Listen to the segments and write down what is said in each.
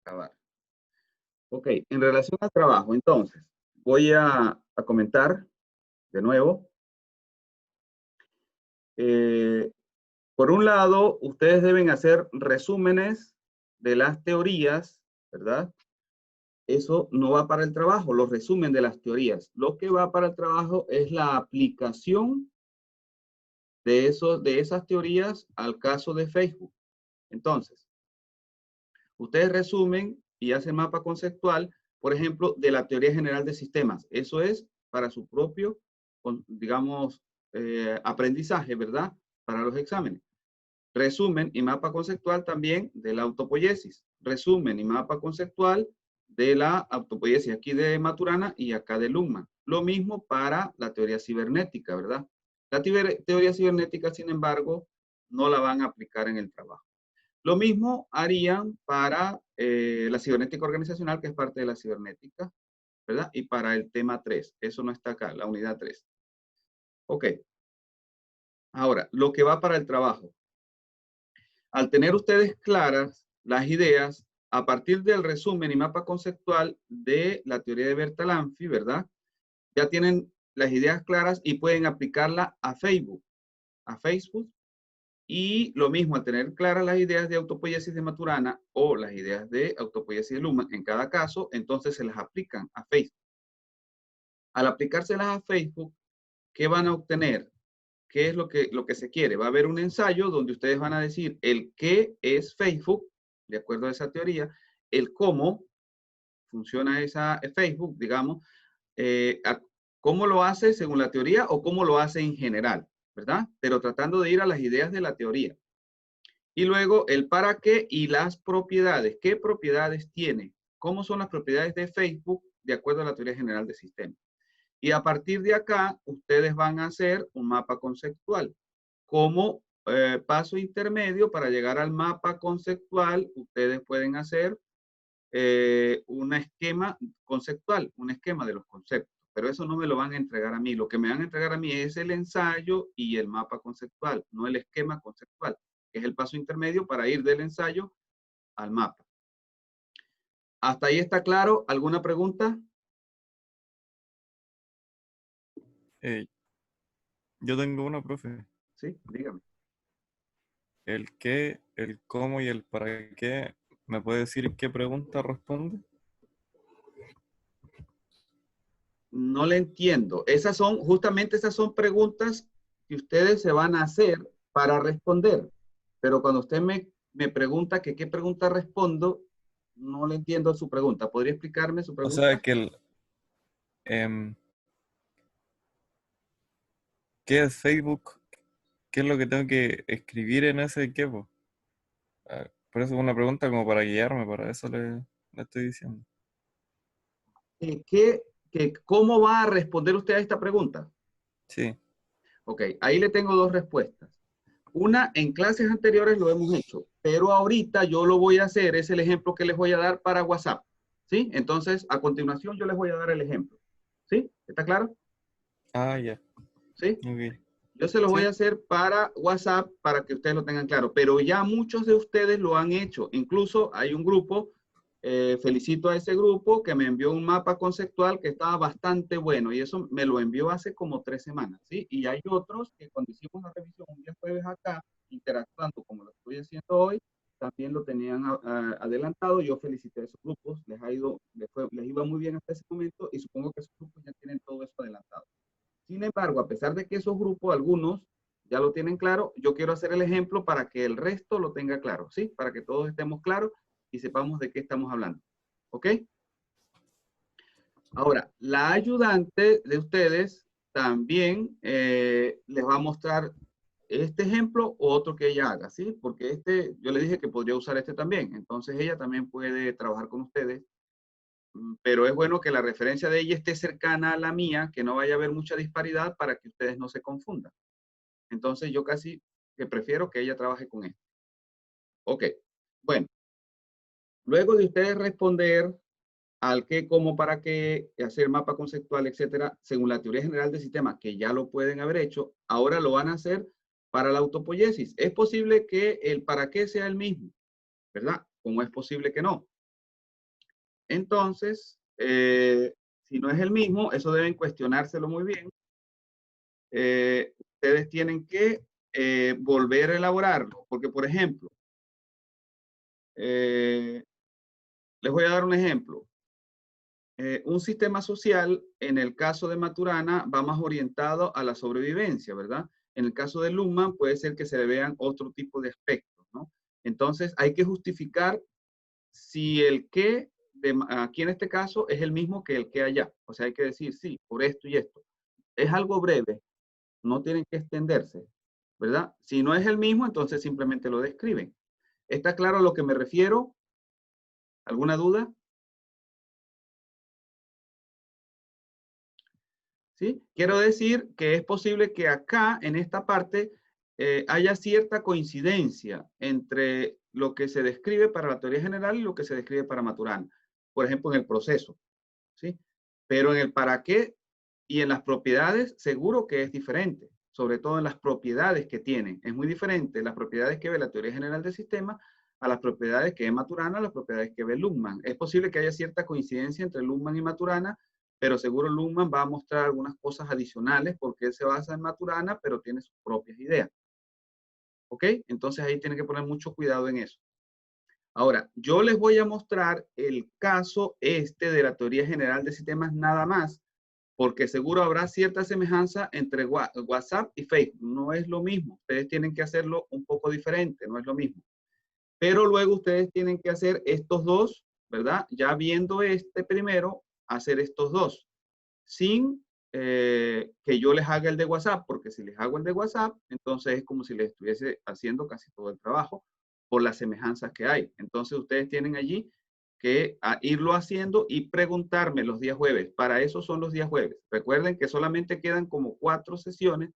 acabar. Ok, en relación al trabajo, entonces, voy a comentar de nuevo. Por un lado, ustedes deben hacer resúmenes de las teorías, ¿verdad? Eso no va para el trabajo, los resumen de las teorías. Lo que va para el trabajo es la aplicación de esas teorías al caso de Facebook. Entonces, ustedes resumen y hacen mapa conceptual, por ejemplo, de la teoría general de sistemas. Eso es para su propio, digamos, aprendizaje, ¿verdad? Para los exámenes. Resumen y mapa conceptual también de la autopoiesis. Resumen y mapa conceptual de la autopoiesis aquí de Maturana y acá de Luhmann. Lo mismo para la teoría cibernética, ¿verdad? La teoría cibernética, sin embargo, no la van a aplicar en el trabajo. Lo mismo harían para la cibernética organizacional, que es parte de la cibernética, ¿verdad? Y para el tema 3. Eso no está acá, la unidad 3. Ok. Ahora, lo que va para el trabajo. Al tener ustedes claras las ideas, a partir del resumen y mapa conceptual de la teoría de Bertalanffy, ¿verdad? Ya tienen las ideas claras y pueden aplicarla a Facebook. Y lo mismo, al tener claras las ideas de autopoiesis de Maturana o las ideas de autopoiesis de Luhmann, en cada caso, entonces se las aplican a Facebook. Al aplicárselas a Facebook, ¿qué van a obtener? ¿Qué es lo que se quiere? Va a haber un ensayo donde ustedes van a decir el qué es Facebook, de acuerdo a esa teoría, el cómo funciona esa Facebook, digamos, cómo lo hace según la teoría o cómo lo hace en general, ¿verdad? Pero tratando de ir a las ideas de la teoría. Y luego el para qué y las propiedades. ¿Qué propiedades tiene? ¿Cómo son las propiedades de Facebook de acuerdo a la teoría general de sistemas? Y a partir de acá, ustedes van a hacer un mapa conceptual. Como paso intermedio para llegar al mapa conceptual, ustedes pueden hacer un esquema conceptual, un esquema de los conceptos. Pero eso no me lo van a entregar a mí. Lo que me van a entregar a mí es el ensayo y el mapa conceptual, no el esquema conceptual, que es el paso intermedio para ir del ensayo al mapa. ¿Hasta ahí está claro? ¿Alguna pregunta? Yo tengo una, profe. Sí, dígame. El qué, el cómo y el para qué. ¿Me puede decir qué pregunta responde? No le entiendo. Justamente esas son preguntas que ustedes se van a hacer para responder. Pero cuando usted me pregunta que qué pregunta respondo, no le entiendo su pregunta. ¿Podría explicarme su O sea, pregunta? em, ¿qué es Facebook? ¿Qué es lo que tengo que escribir en ese qué, po? Por eso es una pregunta como para guiarme, para eso le estoy diciendo. ¿Cómo va a responder usted a esta pregunta? Sí, Ok, ahí le tengo dos respuestas. Una, en clases anteriores lo hemos hecho, pero ahorita yo lo voy a hacer, es el ejemplo que les voy a dar para WhatsApp. ¿Sí? Entonces, a continuación yo les voy a dar el ejemplo. ¿Sí? ¿Está claro? ya, ¿Sí? ok. Yo se los voy Sí, a hacer para WhatsApp para que ustedes lo tengan claro, pero ya muchos de ustedes lo han hecho. Incluso hay un grupo, felicito a ese grupo que me envió un mapa conceptual que estaba bastante bueno y eso me lo envió hace como 3 semanas, ¿sí? Y hay otros que cuando hicimos la revisión un día jueves acá, interactuando como lo estoy haciendo hoy, también lo tenían adelantado. Yo felicité a esos grupos, les iba muy bien hasta ese momento y supongo que esos grupos ya tienen todo eso adelantado. Sin embargo, a pesar de que esos grupos, algunos ya lo tienen claro, yo quiero hacer el ejemplo para que el resto lo tenga claro, ¿sí? Para que todos estemos claros y sepamos de qué estamos hablando. ¿Ok? Ahora, la ayudante de ustedes también les va a mostrar este ejemplo o otro que ella haga, ¿sí? Porque yo le dije que podría usar este también. Entonces, ella también puede trabajar con ustedes, pero es bueno que la referencia de ella esté cercana a la mía, que no vaya a haber mucha disparidad para que ustedes no se confundan. Entonces yo casi que prefiero que ella trabaje con esto. Ok, bueno, luego de ustedes responder al qué, cómo, para qué, hacer mapa conceptual, etcétera, según la teoría general del sistema, que ya lo pueden haber hecho, ahora lo van a hacer para la autopoiesis. Es posible que el para qué sea el mismo, ¿verdad? Como es posible que no. Entonces, si no es el mismo, eso deben cuestionárselo muy bien. Ustedes tienen que volver a elaborarlo, porque por ejemplo, les voy a dar un ejemplo. Un sistema social, en el caso de Maturana, va más orientado a la sobrevivencia, ¿verdad? En el caso de Luhmann, puede ser que se le vean otro tipo de aspectos, ¿no? Entonces, hay que justificar si el qué aquí en este caso es el mismo que el que allá. O sea, hay que decir, sí, por esto y esto. Es algo breve, no tienen que extenderse, ¿verdad? Si no es el mismo, entonces simplemente lo describen. ¿Está claro a lo que me refiero? ¿Alguna duda? ¿Sí? Quiero decir que es posible que acá, en esta parte, haya cierta coincidencia entre lo que se describe para la teoría general y lo que se describe para Maturana. Por ejemplo, en el proceso, ¿sí? Pero en el para qué y en las propiedades, seguro que es diferente, sobre todo en las propiedades que tienen. Es muy diferente las propiedades que ve la teoría general del sistema a las propiedades que ve Maturana, a las propiedades que ve Luhmann. Es posible que haya cierta coincidencia entre Luhmann y Maturana, pero seguro Luhmann va a mostrar algunas cosas adicionales porque él se basa en Maturana, pero tiene sus propias ideas. ¿Ok? Entonces ahí tiene que poner mucho cuidado en eso. Ahora, yo les voy a mostrar el caso este de la teoría general de sistemas nada más, porque seguro habrá cierta semejanza entre WhatsApp y Facebook. No es lo mismo. Ustedes tienen que hacerlo un poco diferente, no es lo mismo. Pero luego ustedes tienen que hacer estos dos, ¿verdad? Ya viendo este primero, hacer estos dos, sin que yo les haga el de WhatsApp, porque si les hago el de WhatsApp, entonces es como si les estuviese haciendo casi todo el trabajo por las semejanzas que hay. Entonces ustedes tienen allí que irlo haciendo y preguntarme los días jueves. Para eso son los días jueves. Recuerden que solamente quedan como 4 sesiones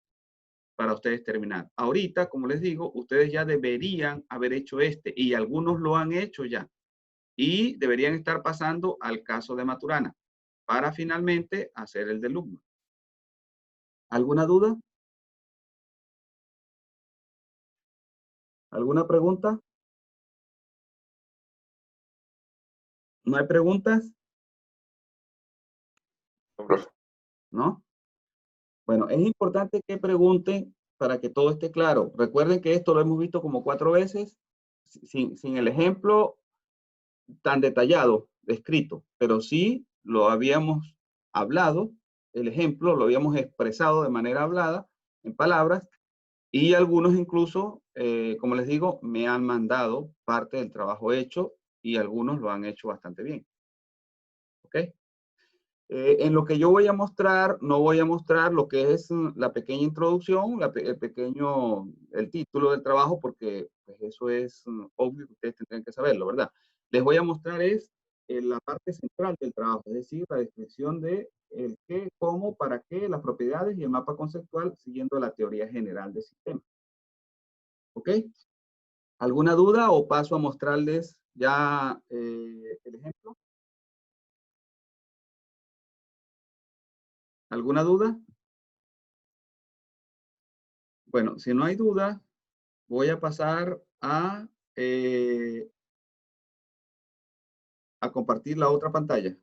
para ustedes terminar. Ahorita, como les digo, ustedes ya deberían haber hecho este y algunos lo han hecho ya. Y deberían estar pasando al caso de Maturana para finalmente hacer el de Luhmann. ¿Alguna duda? ¿Alguna pregunta? ¿No hay preguntas? ¿No? Bueno, es importante que pregunten para que todo esté claro. Recuerden que esto lo hemos visto como 4 veces, sin el ejemplo tan detallado, descrito, pero sí lo habíamos hablado, el ejemplo lo habíamos expresado de manera hablada, en palabras, y algunos incluso, como les digo, me han mandado parte del trabajo hecho y algunos lo han hecho bastante bien. ¿Ok? En lo que yo voy a mostrar, no voy a mostrar lo que es la pequeña introducción, el título del trabajo, porque pues, eso es obvio que ustedes tendrían que saberlo, ¿verdad? Les voy a mostrar es la parte central del trabajo, es decir, la descripción de el qué, cómo, para qué, las propiedades y el mapa conceptual siguiendo la teoría general del sistema. ¿Ok? ¿Alguna duda o paso a mostrarles ya el ejemplo? ¿Alguna duda? Bueno, si no hay duda, voy a pasar a compartir la otra pantalla.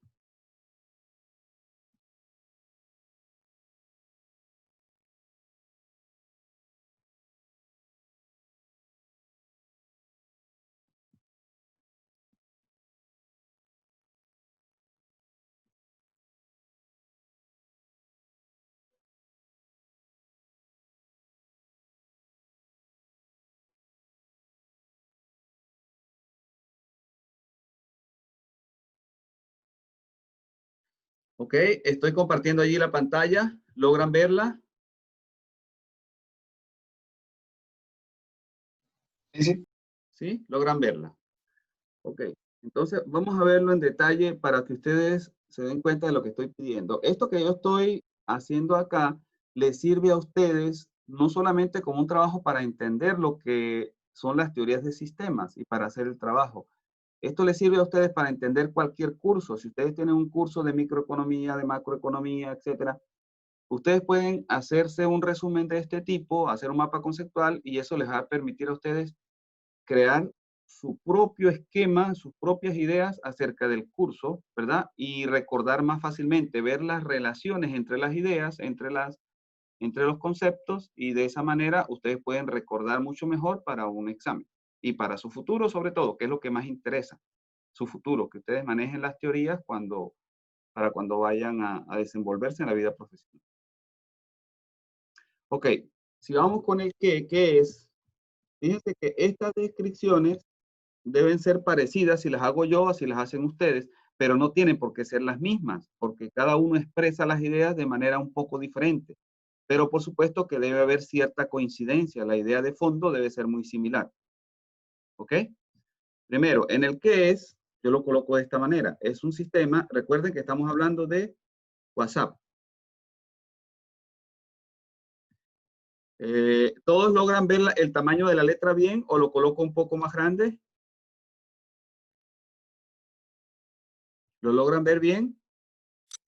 Ok, estoy compartiendo allí la pantalla. ¿Logran verla? Sí, sí. ¿Sí? ¿Logran verla? Ok, entonces vamos a verlo en detalle para que ustedes se den cuenta de lo que estoy pidiendo. Esto que yo estoy haciendo acá les sirve a ustedes no solamente como un trabajo para entender lo que son las teorías de sistemas y para hacer el trabajo. Esto les sirve a ustedes para entender cualquier curso. Si ustedes tienen un curso de microeconomía, de macroeconomía, etcétera, ustedes pueden hacerse un resumen de este tipo, hacer un mapa conceptual y eso les va a permitir a ustedes crear su propio esquema, sus propias ideas acerca del curso, ¿verdad? Y recordar más fácilmente, ver las relaciones entre las ideas, entre los conceptos, y de esa manera ustedes pueden recordar mucho mejor para un examen. Y para su futuro, sobre todo, que es lo que más interesa, su futuro, que ustedes manejen las teorías para cuando vayan a desenvolverse en la vida profesional. Ok, si vamos con el qué es, fíjense que estas descripciones deben ser parecidas si las hago yo o si las hacen ustedes, pero no tienen por qué ser las mismas, porque cada uno expresa las ideas de manera un poco diferente. Pero por supuesto que debe haber cierta coincidencia, la idea de fondo debe ser muy similar. ¿Ok? Primero, en el qué es, yo lo coloco de esta manera. Es un sistema, recuerden que estamos hablando de WhatsApp. ¿Todos logran ver el tamaño de la letra bien o lo coloco un poco más grande? ¿Lo logran ver bien?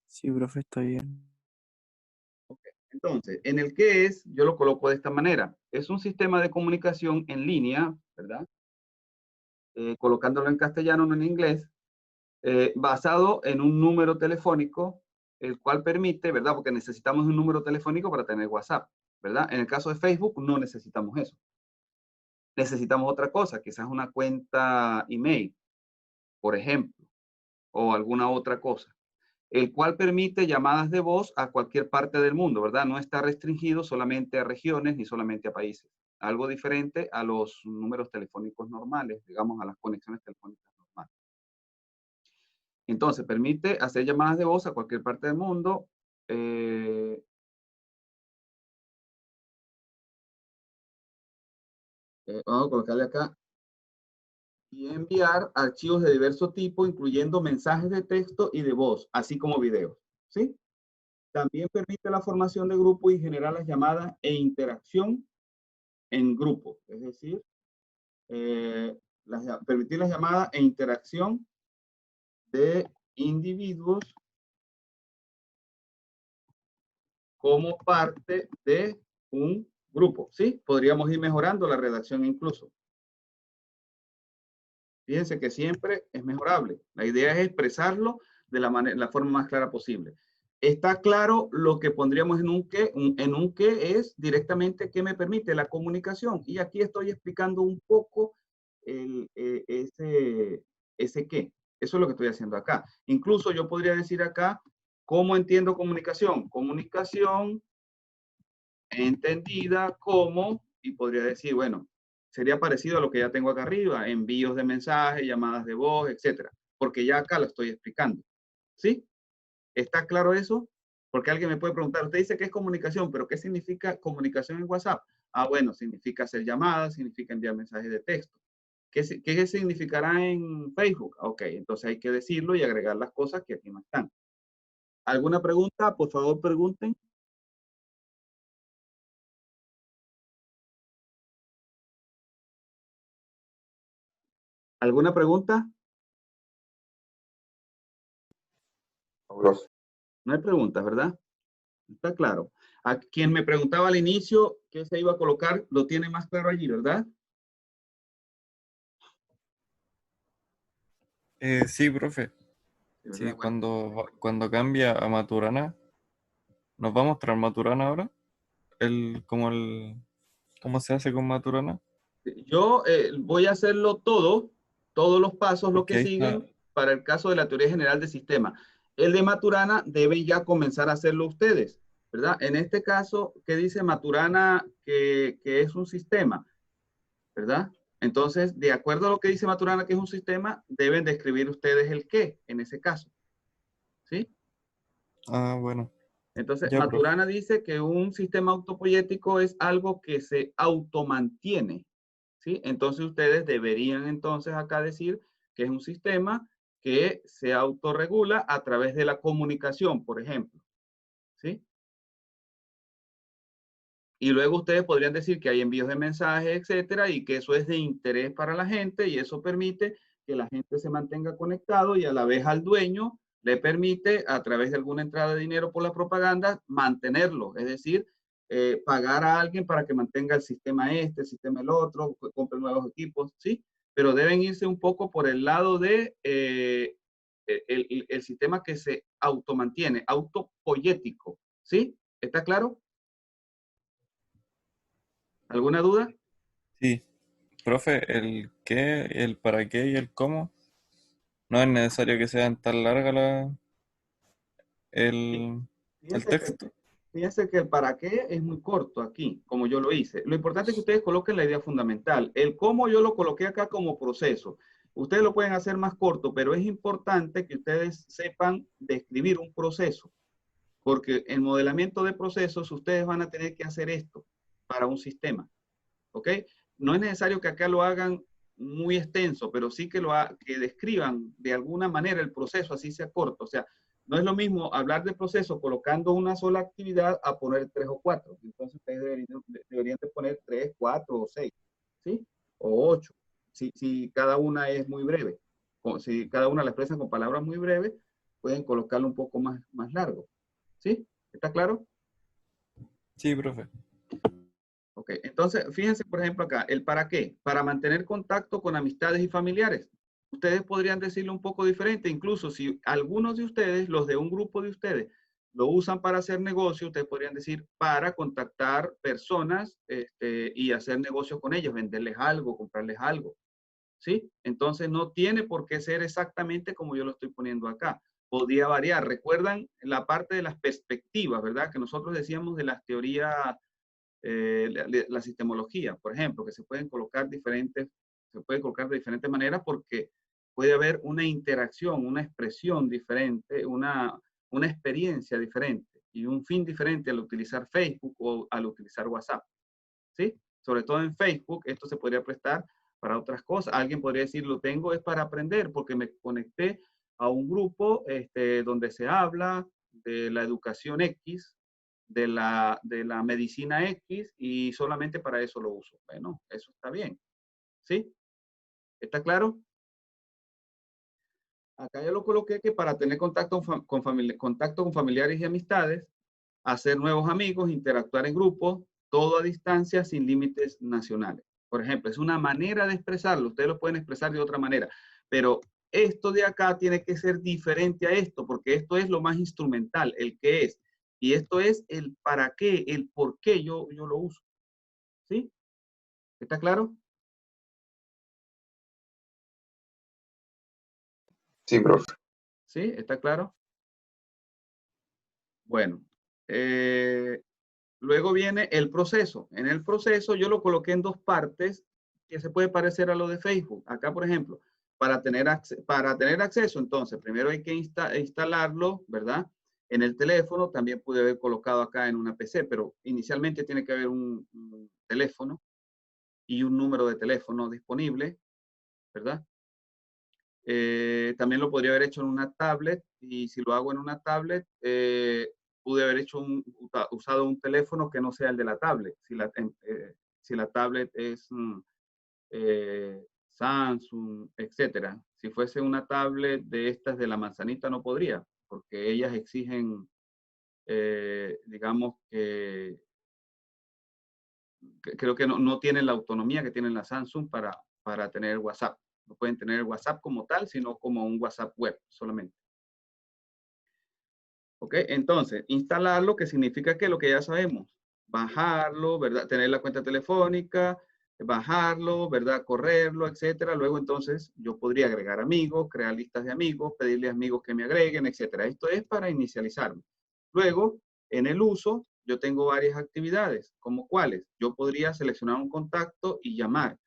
Sí, profe, está bien. Okay. Entonces, en el qué es, yo lo coloco de esta manera. Es un sistema de comunicación en línea, ¿verdad? Colocándolo en castellano, no en inglés, basado en un número telefónico, el cual permite, ¿verdad? Porque necesitamos un número telefónico para tener WhatsApp, ¿verdad? En el caso de Facebook no necesitamos eso. Necesitamos otra cosa, quizás una cuenta email, por ejemplo, o alguna otra cosa, el cual permite llamadas de voz a cualquier parte del mundo, ¿verdad? No está restringido solamente a regiones ni solamente a países. Algo diferente a los números telefónicos normales, digamos, a las conexiones telefónicas normales. Entonces, permite hacer llamadas de voz a cualquier parte del mundo. Vamos a colocarle acá. Y enviar archivos de diverso tipo, incluyendo mensajes de texto y de voz, así como videos. ¿Sí? También permite la formación de grupo y generar las llamadas e interacción en grupo. Es decir, permitir las llamadas e interacción de individuos como parte de un grupo, ¿sí? Podríamos ir mejorando la redacción incluso. Fíjense que siempre es mejorable. La idea es expresarlo de la forma más clara posible. Está claro lo que pondríamos en un qué. En un qué es directamente qué me permite la comunicación. Y aquí estoy explicando un poco ese qué. Eso es lo que estoy haciendo acá. Incluso yo podría decir acá, ¿cómo entiendo comunicación? Comunicación entendida como, y podría decir, bueno, sería parecido a lo que ya tengo acá arriba, envíos de mensajes, llamadas de voz, etcétera, porque ya acá lo estoy explicando. ¿Sí? ¿Está claro eso? Porque alguien me puede preguntar, usted dice que es comunicación, pero ¿qué significa comunicación en WhatsApp? Ah, bueno, significa hacer llamadas, significa enviar mensajes de texto. ¿Qué significará en Facebook? Ok, entonces hay que decirlo y agregar las cosas que aquí no están. ¿Alguna pregunta? Por favor, pregunten. ¿Alguna pregunta? No hay preguntas, ¿verdad? Está claro. A quien me preguntaba al inicio qué se iba a colocar, lo tiene más claro allí, ¿verdad? Sí, profe. Sí, ¿verdad? Sí, Bueno, cuando cambia a Maturana, ¿nos va a mostrar Maturana ahora? ¿Cómo se hace con Maturana? yo voy a hacerlo todo, todos los pasos, lo Porque que ahí está. siguen para el caso de la teoría general del sistema. El de Maturana deben ya comenzar a hacerlo ustedes, ¿verdad? En este caso, ¿qué dice Maturana que es un sistema? ¿Verdad? Entonces, de acuerdo a lo que dice Maturana que es un sistema, deben describir ustedes el qué en ese caso. ¿Sí? Ah, bueno, Entonces, ya, profe. Maturana dice que un sistema autopoyético es algo que se automantiene, ¿sí? Entonces, ustedes deberían entonces acá decir que es un sistema que se autorregula a través de la comunicación, por ejemplo, ¿sí? Y luego ustedes podrían decir que hay envíos de mensajes, etcétera, y que eso es de interés para la gente y eso permite que la gente se mantenga conectado y a la vez al dueño le permite, a través de alguna entrada de dinero por la propaganda, mantenerlo. Es decir, pagar a alguien para que mantenga el sistema el sistema el otro, compre nuevos equipos, ¿sí? pero deben irse un poco por el lado de el sistema que se automantiene, autopoyético, ¿sí? ¿Está claro? ¿Alguna duda? Sí. Profe, el qué, el para qué y el cómo, no es necesario que sean tan larga el, el Fíjense que, texto. fíjense que el para qué es muy corto aquí, como yo lo hice. Lo importante es que ustedes coloquen la idea fundamental. El cómo yo lo coloqué acá como proceso. Ustedes lo pueden hacer más corto, pero es importante que ustedes sepan describir un proceso, porque en modelamiento de procesos ustedes van a tener que hacer esto para un sistema, ¿ok? No es necesario que acá lo hagan muy extenso, pero sí que describan de alguna manera el proceso, así sea corto. O sea, no es lo mismo hablar de proceso colocando una sola actividad a poner 3 o 4. Entonces ustedes deberían de poner 3, 4 o 6, ¿sí? O 8, si cada una es muy breve. O si cada una la expresan con palabras muy breves, pueden colocarlo un poco más largo, ¿sí? ¿Está claro? Sí, profe. Ok, entonces fíjense por ejemplo acá, el para qué, para mantener contacto con amistades y familiares. Ustedes podrían decirlo un poco diferente, incluso si algunos de ustedes, los de un grupo de ustedes, lo usan para hacer negocio, ustedes podrían decir para contactar personas y hacer negocio con ellos, venderles algo, comprarles algo, ¿sí? Entonces no tiene por qué ser exactamente como yo lo estoy poniendo acá. Podría variar. Recuerdan la parte de las perspectivas, ¿verdad? Que nosotros decíamos de las teorías la sistemología, por ejemplo, que se pueden colocar se puede colocar de diferentes maneras porque puede haber una interacción, una expresión diferente, una experiencia diferente y un fin diferente al utilizar Facebook o al utilizar WhatsApp, ¿sí? Sobre todo en Facebook, esto se podría prestar para otras cosas. Alguien podría decir, lo tengo es para aprender porque me conecté a un grupo donde se habla de la educación X, de la medicina X y solamente para eso lo uso. Bueno, eso está bien. ¿Sí? ¿Está claro? Acá ya lo coloqué que para tener contacto con familiares y amistades, hacer nuevos amigos, interactuar en grupos, todo a distancia sin límites nacionales. Por ejemplo, es una manera de expresarlo. Ustedes lo pueden expresar de otra manera, pero esto de acá tiene que ser diferente a esto, porque esto es lo más instrumental, el qué es. Y esto es el para qué, el por qué yo lo uso. ¿Sí? ¿Está claro? Sí, profe. ¿Sí? ¿Está claro? Bueno, luego viene el proceso. En el proceso yo lo coloqué en dos partes que se puede parecer a lo de Facebook. Acá, por ejemplo, para tener acceso, entonces, primero hay que instalarlo, ¿verdad? En el teléfono, también pude haber colocado acá en una PC, pero inicialmente tiene que haber un teléfono y un número de teléfono disponible, ¿verdad? También lo podría haber hecho en una tablet y si lo hago en una tablet, pude haber usado un teléfono que no sea el de la tablet. Si la tablet es Samsung, etcétera. Si fuese una tablet de estas de la manzanita no podría, porque ellas exigen, digamos que creo que no tienen la autonomía que tienen la Samsung para tener WhatsApp. No pueden tener WhatsApp como tal, sino como un WhatsApp web solamente. ¿Ok? Entonces, instalarlo, que significa que lo que ya sabemos, bajarlo, ¿verdad? Tener la cuenta telefónica, bajarlo, ¿verdad? Correrlo, etcétera. Luego, entonces, yo podría agregar amigos, crear listas de amigos, pedirle a amigos que me agreguen, etcétera. Esto es para inicializarme. Luego, en el uso, yo tengo varias actividades, como cuáles. Yo podría seleccionar un contacto y llamar,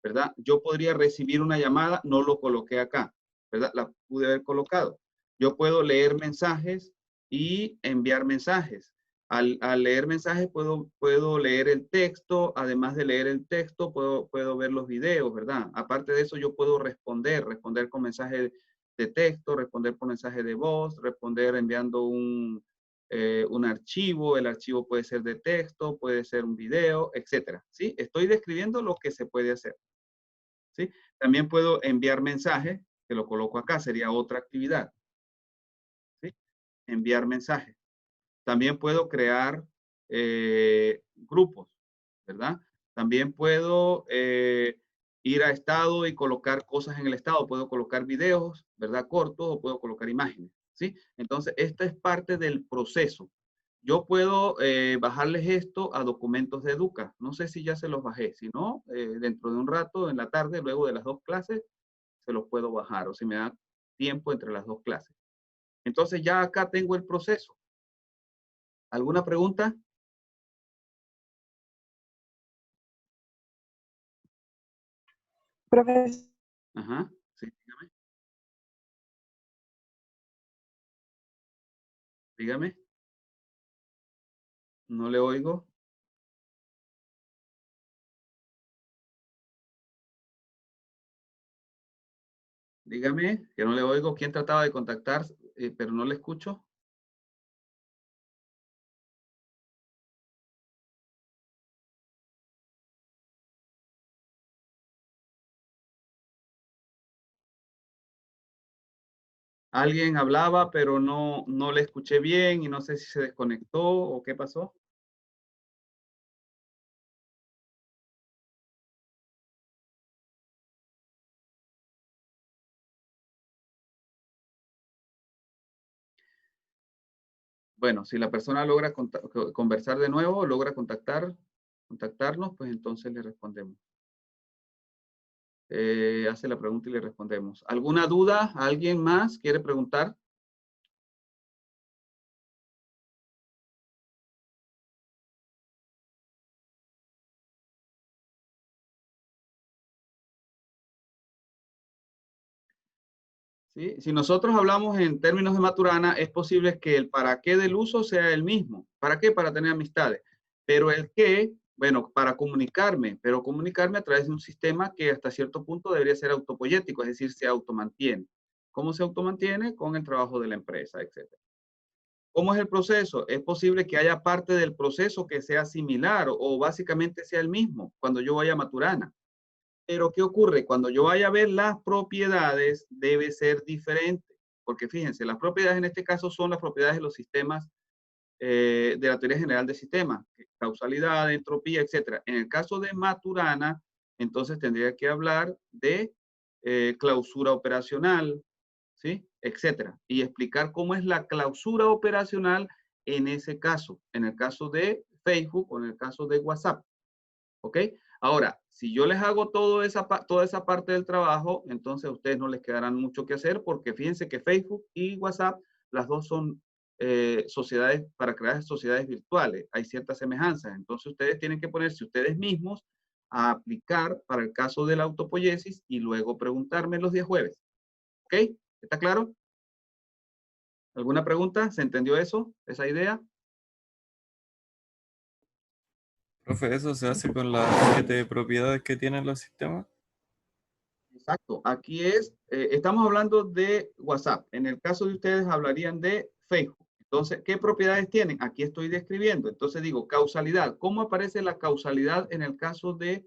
¿verdad? Yo podría recibir una llamada, no lo coloqué acá, ¿verdad? La pude haber colocado. Yo puedo leer mensajes y enviar mensajes. Al leer mensajes puedo leer el texto, además de leer el texto puedo ver los videos, ¿verdad? Aparte de eso yo puedo responder con mensaje de texto, responder por mensaje de voz, responder enviando un archivo, el archivo puede ser de texto, puede ser un video, etcétera, ¿sí? Estoy describiendo lo que se puede hacer, ¿sí? También puedo enviar mensajes, que lo coloco acá, sería otra actividad, ¿sí? Enviar mensajes. También puedo crear grupos, ¿verdad? También puedo ir a estado y colocar cosas en el estado. Puedo colocar videos, ¿verdad? Cortos, o puedo colocar imágenes, ¿sí? Entonces, esta es parte del proceso. Yo puedo bajarles esto a documentos de Educa. No sé si ya se los bajé. Si no, dentro de un rato, en la tarde, luego de las 2 clases, se los puedo bajar, o si me da tiempo entre las 2 clases. Entonces, ya acá tengo el proceso. ¿Alguna pregunta? Profesor, Ajá, sí, dígame. Dígame. No le oigo. Dígame, que no le oigo. ¿Quién trataba de contactar, pero no le escucho? Alguien hablaba, pero no le escuché bien y no sé si se desconectó o qué pasó. Bueno, si la persona logra conversar de nuevo, logra contactarnos, pues entonces le respondemos. Hace la pregunta y le respondemos. ¿Alguna duda? ¿Alguien más quiere preguntar? ¿Sí? Si nosotros hablamos en términos de Maturana, es posible que el para qué del uso sea el mismo. ¿Para qué? Para tener amistades. Pero el qué, bueno, para comunicarme, pero comunicarme a través de un sistema que hasta cierto punto debería ser autopoyético, es decir, se automantiene. ¿Cómo se automantiene? Con el trabajo de la empresa, etcétera. ¿Cómo es el proceso? Es posible que haya parte del proceso que sea similar o básicamente sea el mismo cuando yo vaya a Maturana. Pero ¿qué ocurre? Cuando yo vaya a ver las propiedades, debe ser diferente. Porque fíjense, las propiedades en este caso son las propiedades de los sistemas, de la teoría general de sistemas, causalidad, entropía, etc. En el caso de Maturana, entonces tendría que hablar de clausura operacional, ¿sí? Etcétera. Y explicar cómo es la clausura operacional en ese caso, en el caso de Facebook o en el caso de WhatsApp. ¿Ok? Ahora, si yo les hago toda esa parte del trabajo, entonces a ustedes no les quedarán mucho que hacer porque fíjense que Facebook y WhatsApp, las dos son sociedades para crear sociedades virtuales. Hay ciertas semejanzas. Entonces ustedes tienen que ponerse ustedes mismos a aplicar para el caso de la autopoiesis y luego preguntarme los días jueves. ¿Ok? ¿Está claro? ¿Alguna pregunta? ¿Se entendió eso? ¿Esa idea? Profe, ¿eso se hace con las 7 propiedades que tienen los sistemas? Exacto. Aquí estamos hablando de WhatsApp. En el caso de ustedes hablarían de Facebook. Entonces, ¿qué propiedades tienen? Aquí estoy describiendo. Entonces digo, causalidad. ¿Cómo aparece la causalidad en el caso de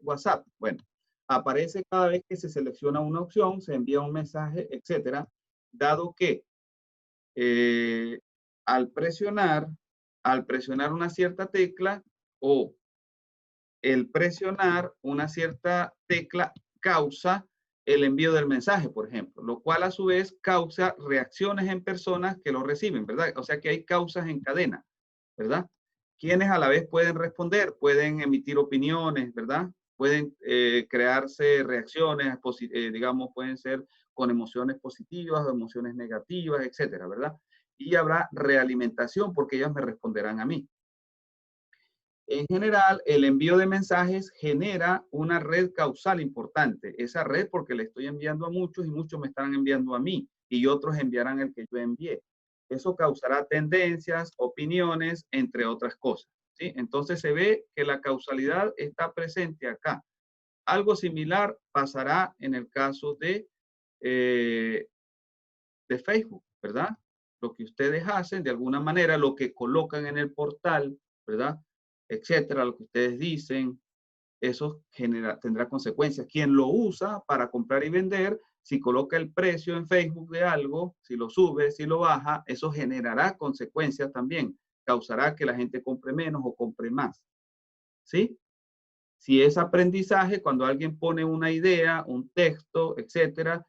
WhatsApp? Bueno, aparece cada vez que se selecciona una opción, se envía un mensaje, etcétera, dado que eh, al presionar, al presionar una cierta tecla o el presionar una cierta tecla causa el envío del mensaje, por ejemplo, lo cual a su vez causa reacciones en personas que lo reciben, ¿verdad? O sea que hay causas en cadena, ¿verdad? Quienes a la vez pueden responder, pueden emitir opiniones, ¿verdad? Pueden crearse reacciones, digamos, pueden ser con emociones positivas o emociones negativas, etcétera, ¿verdad? Y habrá realimentación porque ellos me responderán a mí. En general, el envío de mensajes genera una red causal importante. Esa red porque le estoy enviando a muchos y muchos me están enviando a mí y otros enviarán el que yo envié. Eso causará tendencias, opiniones, entre otras cosas. ¿Sí? Entonces se ve que la causalidad está presente acá. Algo similar pasará en el caso de Facebook, ¿verdad? Lo que ustedes hacen, de alguna manera, lo que colocan en el portal, ¿verdad? Etcétera, lo que ustedes dicen, eso tendrá consecuencias. Quien lo usa para comprar y vender, si coloca el precio en Facebook de algo, si lo sube, si lo baja, eso generará consecuencias también. Causará que la gente compre menos o compre más. ¿Sí? Si es aprendizaje, cuando alguien pone una idea, un texto, etcétera,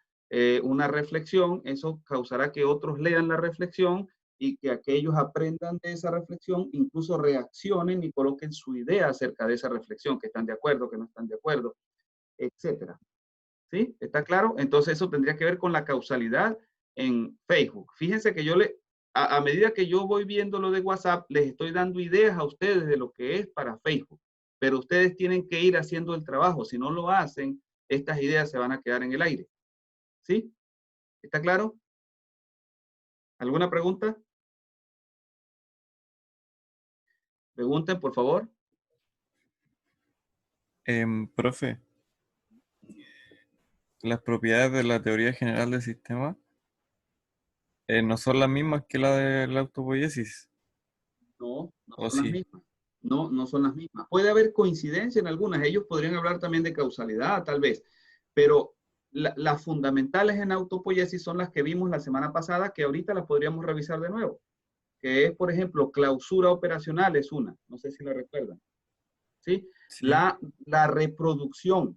una reflexión, eso causará que otros lean la reflexión y que aquellos aprendan de esa reflexión, incluso reaccionen y coloquen su idea acerca de esa reflexión, que están de acuerdo, que no están de acuerdo, etcétera. ¿Sí? ¿Está claro? Entonces eso tendría que ver con la causalidad en Facebook. Fíjense que a medida que yo voy viendo lo de WhatsApp, les estoy dando ideas a ustedes de lo que es para Facebook, pero ustedes tienen que ir haciendo el trabajo. Si no lo hacen, estas ideas se van a quedar en el aire. ¿Sí? ¿Está claro? ¿Alguna pregunta? Pregunten, por favor. Profe, las propiedades de la teoría general del sistema no son las mismas que la de la autopoiesis, No, no ¿o son las sí? mismas. No, no son las mismas. Puede haber coincidencia en algunas. Ellos podrían hablar también de causalidad, tal vez. Pero las fundamentales en autopoiesis son las que vimos la semana pasada, que ahorita las podríamos revisar de nuevo. Que es, por ejemplo, clausura operacional es una. No sé si la recuerdan. ¿Sí? Sí. La reproducción.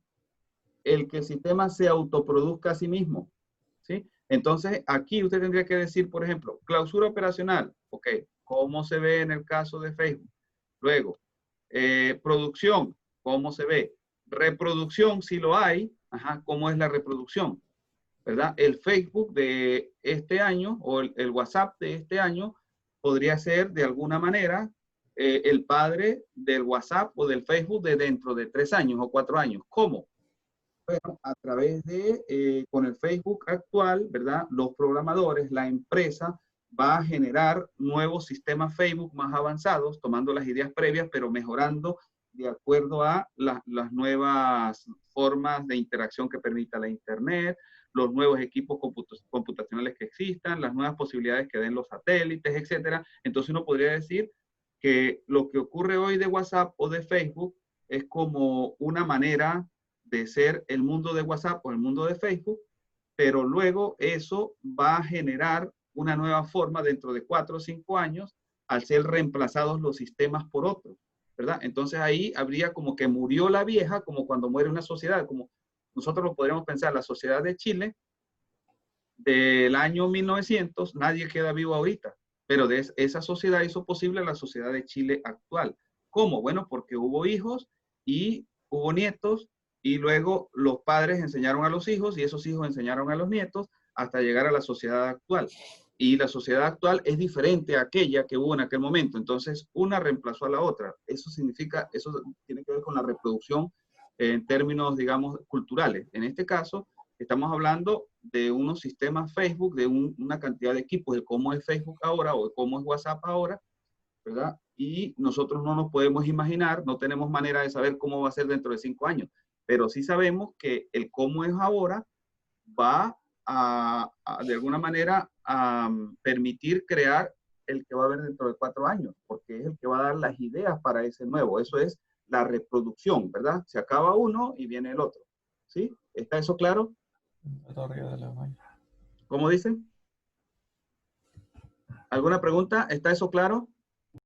El que el sistema se autoproduzca a sí mismo. ¿Sí? Entonces, aquí usted tendría que decir, por ejemplo, clausura operacional. Ok, ¿cómo se ve en el caso de Facebook? Luego, producción, ¿cómo se ve? Reproducción, si lo hay, ajá, ¿cómo es la reproducción? ¿Verdad? El Facebook de este año o el WhatsApp de este año podría ser de alguna manera el padre del WhatsApp o del Facebook de dentro de 3 años o 4 años. ¿Cómo? Bueno, a través de, con el Facebook actual, ¿verdad? Los programadores, la empresa va a generar nuevos sistemas Facebook más avanzados, tomando las ideas previas, pero mejorando de acuerdo a las nuevas formas de interacción que permita la Internet, los nuevos equipos computacionales que existan, las nuevas posibilidades que den los satélites, etcétera. Entonces uno podría decir que lo que ocurre hoy de WhatsApp o de Facebook es como una manera de ser el mundo de WhatsApp o el mundo de Facebook, pero luego eso va a generar una nueva forma dentro de 4 o 5 años al ser reemplazados los sistemas por otros, ¿verdad? Entonces ahí habría como que murió la vieja, como cuando muere una sociedad, como nosotros lo podríamos pensar, la sociedad de Chile del año 1900, nadie queda vivo ahorita, pero esa sociedad hizo posible la sociedad de Chile actual. ¿Cómo? Bueno, porque hubo hijos y hubo nietos y luego los padres enseñaron a los hijos y esos hijos enseñaron a los nietos hasta llegar a la sociedad actual. Y la sociedad actual es diferente a aquella que hubo en aquel momento. Entonces, una reemplazó a la otra. Eso significa, eso tiene que ver con la reproducción en términos, digamos, culturales. En este caso, estamos hablando de unos sistemas Facebook, de una cantidad de equipos, de cómo es Facebook ahora o de cómo es WhatsApp ahora, ¿verdad? Y nosotros no nos podemos imaginar, no tenemos manera de saber cómo va a ser dentro de 5 años, pero sí sabemos que el cómo es ahora va de alguna manera, a permitir crear el que va a haber dentro de 4 años, porque es el que va a dar las ideas para ese nuevo. Eso es la reproducción, ¿verdad? Se acaba uno y viene el otro. ¿Sí? ¿Está eso claro? La torre de la mañana. ¿Cómo dicen? ¿Alguna pregunta? ¿Está eso claro? Sí,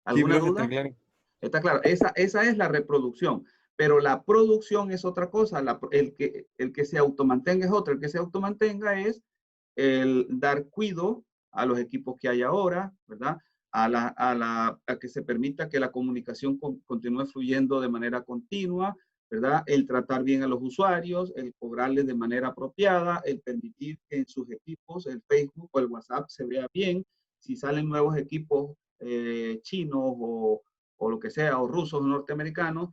¿Alguna profe, está duda? claro. Está claro. Esa es la reproducción. Pero la producción es otra cosa. El que se automantenga es otro. El que se automantenga es el dar cuidado a los equipos que hay ahora, ¿verdad? A que se permita que la comunicación continúe fluyendo de manera continua, ¿verdad? El tratar bien a los usuarios, el cobrarles de manera apropiada, el permitir que en sus equipos el Facebook o el WhatsApp se vea bien. Si salen nuevos equipos chinos o lo que sea, o rusos o norteamericanos,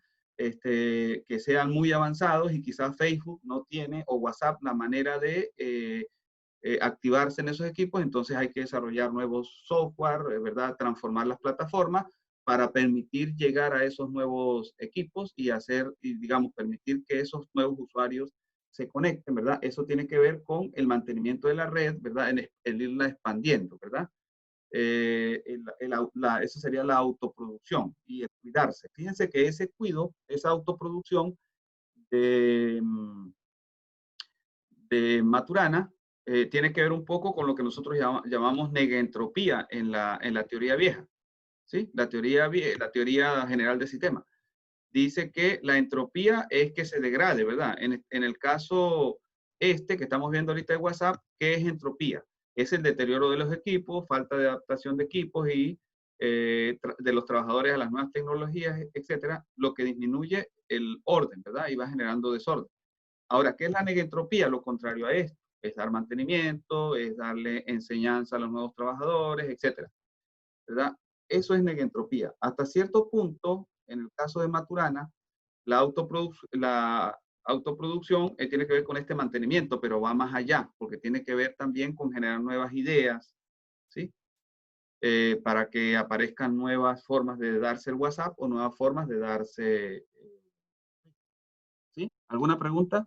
que sean muy avanzados y quizás Facebook no tiene o WhatsApp la manera de activarse en esos equipos, entonces hay que desarrollar nuevos software, ¿verdad? Transformar las plataformas para permitir llegar a esos nuevos equipos y hacer, y digamos, permitir que esos nuevos usuarios se conecten, ¿verdad? Eso tiene que ver con el mantenimiento de la red, ¿verdad? El irla expandiendo, ¿verdad? Eso sería la autoproducción y el cuidarse. Fíjense que ese cuido, esa autoproducción de, de Maturana tiene que ver un poco con lo que nosotros llamamos negentropía en la teoría vieja. ¿sí? La teoría general del sistema. Dice que la entropía es que se degrade, ¿verdad? En el caso que estamos viendo ahorita de WhatsApp, ¿qué es entropía? Es el deterioro de los equipos, falta de adaptación de equipos y de los trabajadores a las nuevas tecnologías, etcétera, lo que disminuye el orden, ¿verdad? Y va generando desorden. Ahora, ¿qué es la negentropía? Lo contrario a esto. Es dar mantenimiento, es darle enseñanza a los nuevos trabajadores, etcétera, ¿verdad? Eso es negentropía. Hasta cierto punto, en el caso de Maturana, la autoproducción tiene que ver con este mantenimiento, pero va más allá, porque tiene que ver también con generar nuevas ideas, ¿sí? Para que aparezcan nuevas formas de darse el WhatsApp o nuevas formas de darse, ¿sí? ¿Alguna pregunta?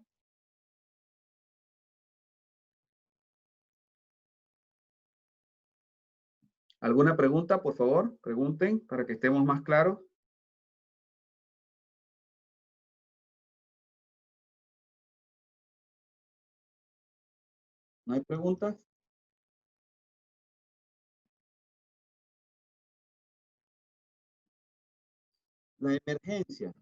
¿Alguna pregunta, por favor? Pregunten para que estemos más claros. ¿No hay preguntas? La emergencia.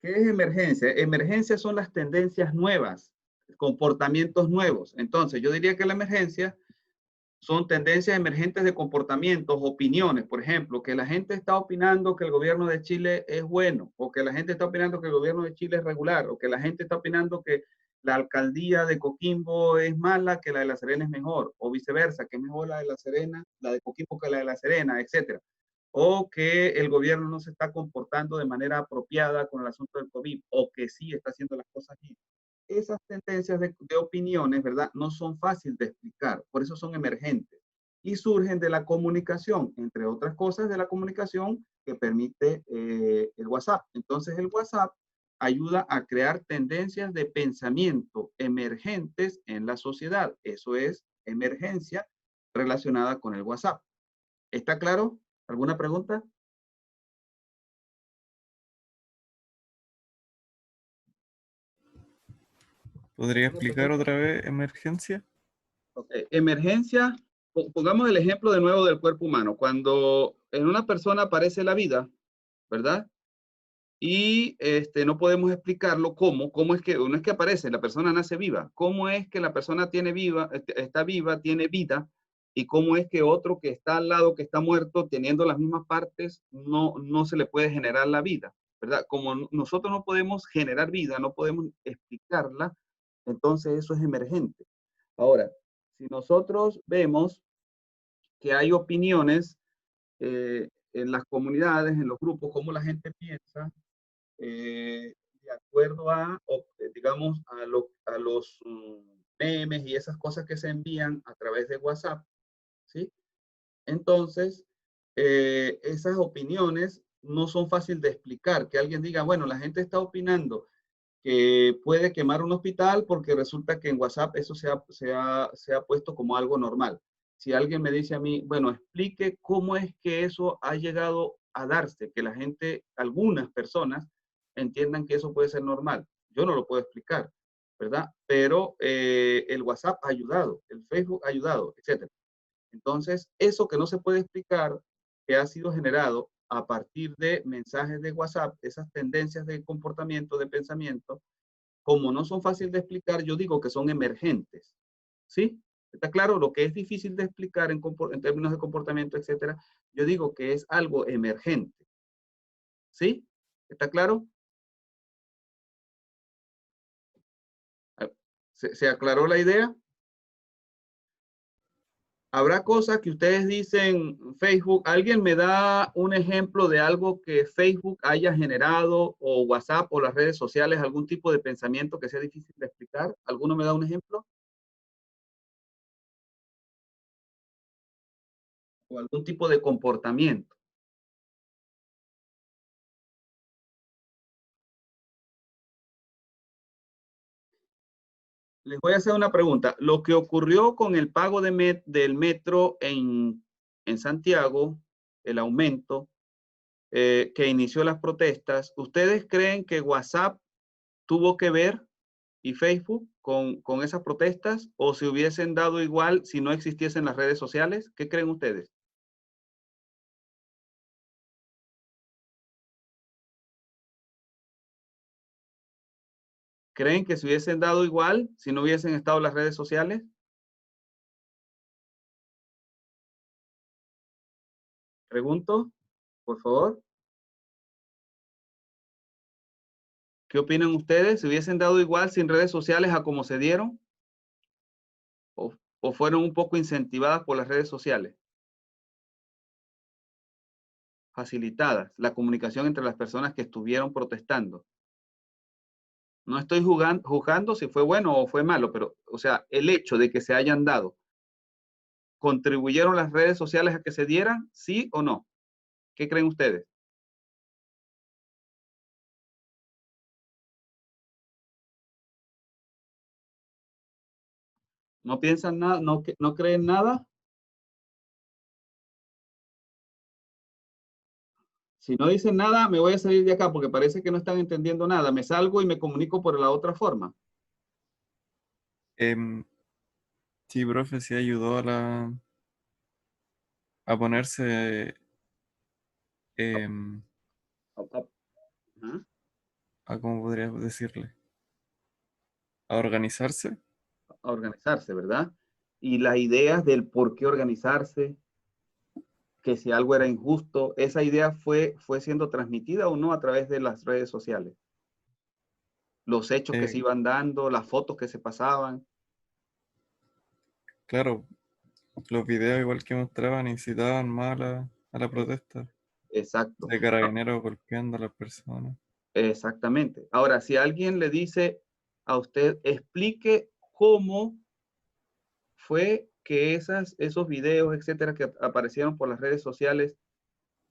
¿Qué es emergencia? Emergencia son las tendencias nuevas, comportamientos nuevos. Entonces, yo diría que la emergencia son tendencias emergentes de comportamientos, opiniones, por ejemplo, que la gente está opinando que el gobierno de Chile es bueno, o que la gente está opinando que el gobierno de Chile es regular, o que la gente está opinando que la alcaldía de Coquimbo es mala, que la de La Serena es mejor, o viceversa, que es mejor la de La Serena, la de Coquimbo que la de La Serena, etcétera. O que el gobierno no se está comportando de manera apropiada con el asunto del COVID, o que sí está haciendo las cosas bien. Esas tendencias de opiniones, ¿verdad? No son fáciles de explicar, por eso son emergentes y surgen de la comunicación, entre otras cosas de la comunicación que permite el WhatsApp. Entonces el WhatsApp ayuda a crear tendencias de pensamiento emergentes en la sociedad. Eso es emergencia relacionada con el WhatsApp. ¿Está claro? ¿Alguna pregunta? ¿Podría explicar otra vez emergencia? Okay. Emergencia, pongamos el ejemplo de nuevo del cuerpo humano. Cuando en una persona aparece la vida, ¿verdad? Y no podemos explicarlo cómo es que, no es que aparece, la persona nace viva. ¿Cómo es que la persona está viva, tiene vida? Y cómo es que otro que está al lado, que está muerto, teniendo las mismas partes, no se le puede generar la vida, ¿verdad? Como nosotros no podemos generar vida, no podemos explicarla, entonces eso es emergente. Ahora, si nosotros vemos que hay opiniones en las comunidades, en los grupos, cómo la gente piensa, de acuerdo a, digamos, a los memes y esas cosas que se envían a través de WhatsApp, ¿sí? Entonces, esas opiniones no son fáciles de explicar. Que alguien diga, bueno, la gente está opinando que puede quemar un hospital porque resulta que en WhatsApp eso se ha puesto como algo normal. Si alguien me dice a mí, bueno, explique cómo es que eso ha llegado a darse, que la gente, algunas personas, entiendan que eso puede ser normal. Yo no lo puedo explicar, ¿verdad? Pero el WhatsApp ha ayudado, el Facebook ha ayudado, etcétera. Entonces, eso que no se puede explicar, que ha sido generado a partir de mensajes de WhatsApp, esas tendencias de comportamiento, de pensamiento, como no son fáciles de explicar, yo digo que son emergentes. ¿Sí? ¿Está claro? Lo que es difícil de explicar en términos de comportamiento, etcétera, yo digo que es algo emergente. ¿Sí? ¿Está claro? ¿Se aclaró la idea? Habrá cosas que ustedes dicen, Facebook, ¿alguien me da un ejemplo de algo que Facebook haya generado o WhatsApp o las redes sociales, algún tipo de pensamiento que sea difícil de explicar? ¿Alguno me da un ejemplo? ¿O algún tipo de comportamiento? Les voy a hacer una pregunta. Lo que ocurrió con el pago del metro en Santiago, el aumento que inició las protestas, ¿ustedes creen que WhatsApp tuvo que ver y Facebook con esas protestas o se hubiesen dado igual si no existiesen las redes sociales? ¿Qué creen ustedes? ¿Creen que se hubiesen dado igual si no hubiesen estado las redes sociales? Pregunto, por favor. ¿Qué opinan ustedes? ¿Se hubiesen dado igual sin redes sociales a como se dieron? ¿O fueron un poco incentivadas por las redes sociales? Facilitadas la comunicación entre las personas que estuvieron protestando. No estoy juzgando si fue bueno o fue malo, pero, o sea, el hecho de que se hayan dado, ¿contribuyeron las redes sociales a que se dieran? ¿Sí o no? ¿Qué creen ustedes? ¿No piensan nada? ¿No creen nada? Si no dicen nada, me voy a salir de acá porque parece que no están entendiendo nada. Me salgo y me comunico por la otra forma. Sí, profe, sí ayudó a ponerse, em, Ajá. a cómo podría decirle, a organizarse. A organizarse, ¿verdad? Y las ideas del por qué organizarse, que si algo era injusto, esa idea fue siendo transmitida o no a través de las redes sociales. Los hechos que se Eh, iban dando, las fotos que se pasaban. claro, los videos igual que mostraban incitaban más a la Es- protesta Exacto. de carabineros golpeando a las personas. Exactamente. Ahora, si alguien le dice a usted, explique cómo fue que esos videos, etcétera, que aparecieron por las redes sociales,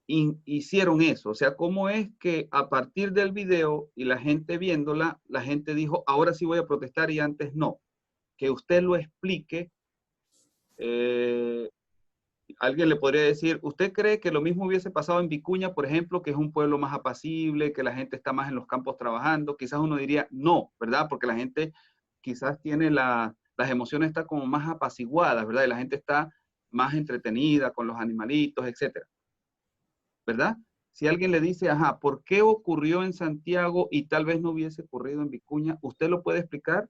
hicieron eso. O sea, cómo es que a partir del video y la gente viéndola, la gente dijo, ahora sí voy a protestar y antes no. Que usted lo explique. eh, Alguien le podría decir, ¿usted cree que lo mismo hubiese pasado en Vicuña, por ejemplo, que es un pueblo más apacible, que la gente está más en los campos trabajando? Quizás uno diría, no, ¿verdad? Porque la gente quizás tiene las emociones están como más apaciguadas, ¿verdad? Y la gente está más entretenida con los animalitos, etcétera, ¿verdad? Si alguien le dice, ajá, ¿por qué ocurrió en Santiago y tal vez no hubiese ocurrido en Vicuña? ¿Usted lo puede explicar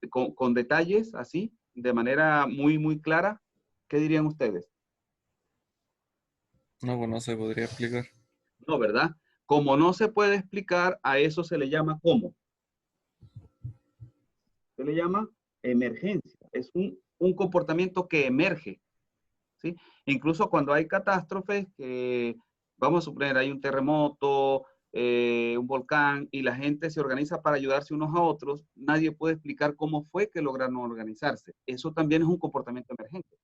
con detalles, así, de manera muy, muy clara? ¿Qué dirían ustedes? No, pues no se podría explicar. No, ¿verdad? Como no se puede explicar, a eso se le llama ¿cómo? Se le llama emergencia. Es un comportamiento que emerge, ¿sí? Incluso cuando hay catástrofes, que vamos a suponer, hay un terremoto, un volcán, y la gente se organiza para ayudarse unos a otros, nadie puede explicar cómo fue que lograron organizarse. Eso también es un comportamiento emergente,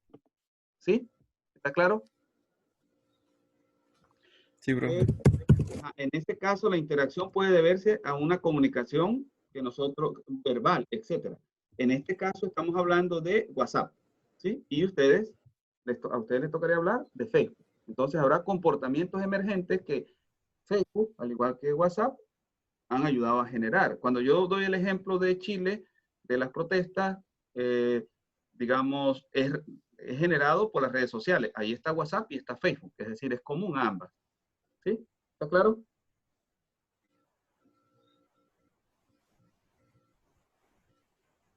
¿sí? ¿Está claro? Sí, profe. Eh, En este caso, la interacción puede deberse a una comunicación que nosotros, verbal, etcétera. En este caso, estamos hablando de WhatsApp, ¿sí? Y a ustedes les tocaría hablar de Facebook. Entonces, habrá comportamientos emergentes que Facebook, al igual que WhatsApp, han ayudado a generar. Cuando yo doy el ejemplo de Chile, de las protestas, eh, digamos, es generado por las redes sociales. Ahí está WhatsApp y está Facebook, es decir, es común a ambas, ¿sí? ¿Está claro?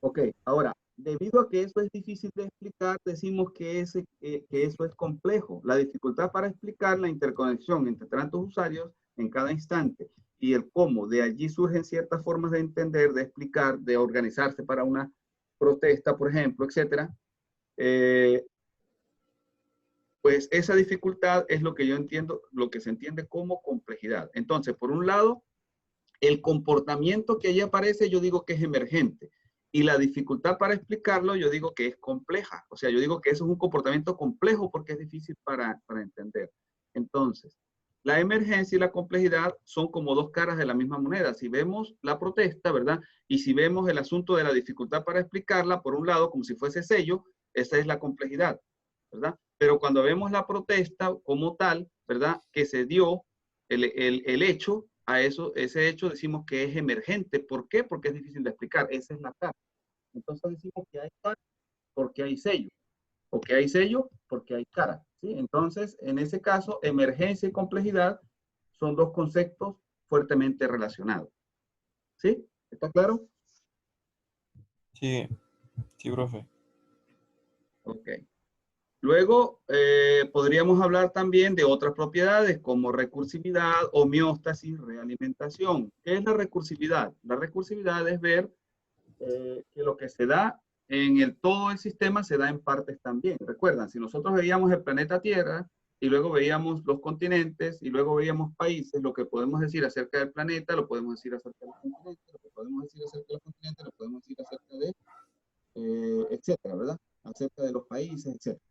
Ok, ahora, debido a que eso es difícil de explicar, decimos que eso es complejo. La dificultad para explicar la interconexión entre tantos usuarios en cada instante y el cómo de allí surgen ciertas formas de entender, de explicar, de organizarse para una protesta, por ejemplo, etcétera. eh, pues esa dificultad es lo que yo entiendo, lo que se entiende como complejidad. Entonces, por un lado, el comportamiento que allí aparece, yo digo que es emergente. Y la dificultad para explicarlo, yo digo que es compleja. O sea, yo digo que eso es un comportamiento complejo porque es difícil para entender. Entonces, la emergencia y la complejidad son como dos caras de la misma moneda. Si vemos la protesta, ¿verdad? Y si vemos el asunto de la dificultad para explicarla, por un lado, como si fuese sello, esa es la complejidad, ¿verdad? Pero cuando vemos la protesta como tal, ¿verdad? Que se dio el hecho, a eso, ese hecho decimos que es emergente. ¿Por qué? Porque es difícil de explicar. Esa es la cara. Entonces decimos que hay cara porque hay sello. O que hay sello porque hay cara. ¿Sí? Entonces, en ese caso, emergencia y complejidad son dos conceptos fuertemente relacionados. ¿Sí? ¿Está claro? Sí, sí, profe. Ok. Luego, podríamos hablar también de otras propiedades como recursividad, homeostasis, realimentación. ¿Qué es la recursividad? La recursividad es ver que lo que se da en todo el sistema se da en partes también. Recuerdan, si nosotros veíamos el planeta Tierra y luego veíamos los continentes y luego veíamos países, lo que podemos decir acerca del planeta, lo podemos decir acerca de los continentes, lo que podemos decir acerca de los continentes, lo podemos decir acerca de, etcétera, ¿verdad? Acerca de los países, etcétera.